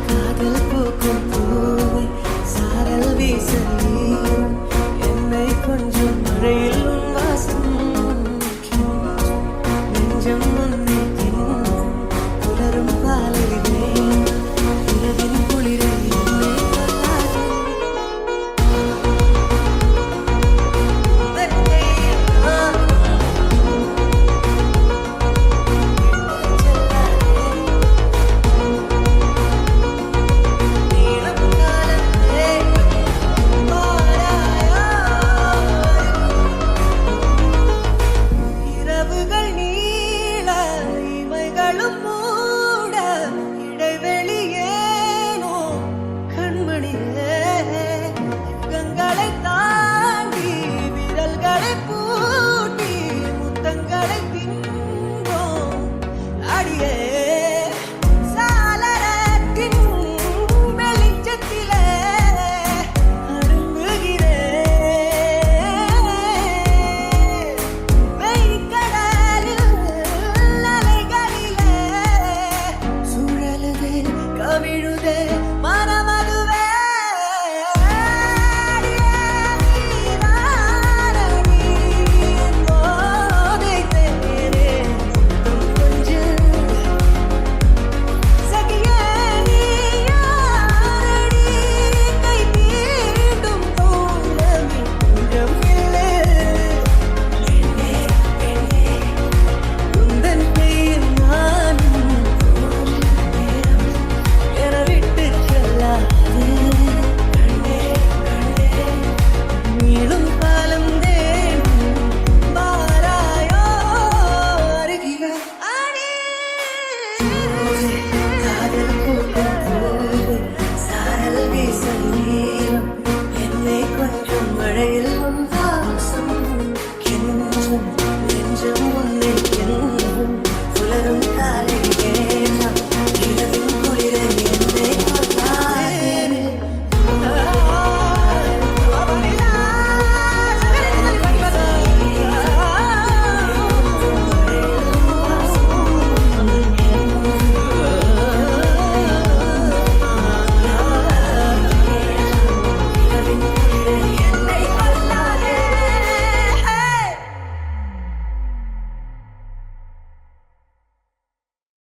காதல் போக்கும் பூவை சாரல் வீசலியும் என்னை கொஞ்சம் மழையில் உன் வாசம் நெஞ்சம் முன்னே புலரும் பாலையிலே இரவின் குளிரை என்னை மூட இடைவெளியேனோ கண்மணியே யுகங்களை தாண்டி விரல்களை பூட்டி முத்தங்களை தின்றோம் அடியே சாளரத்தின் வெளிச்சத்திலே அரும்புகிறேன் வெய்கடலில் கவிழுதே மனமதுவே போதை தேரே கொஞ்சம் சகியே நீ யாரடி கை தீண்டும் தோழமை கொஞ்சம் இல்லை உந்தன் பெயர் நானும் விட்டு செல்லாது நீளும் காலம் தேடும் பாராயோ அருகில காதல் பூக்கும் போது சாரல் வீசலீரம் என்னை கொஞ்சம் மழையில் உன் வாசம் கெஞ்சும் நெஞ்சம் உன்னை கெஞ்சும் புலரும் காலை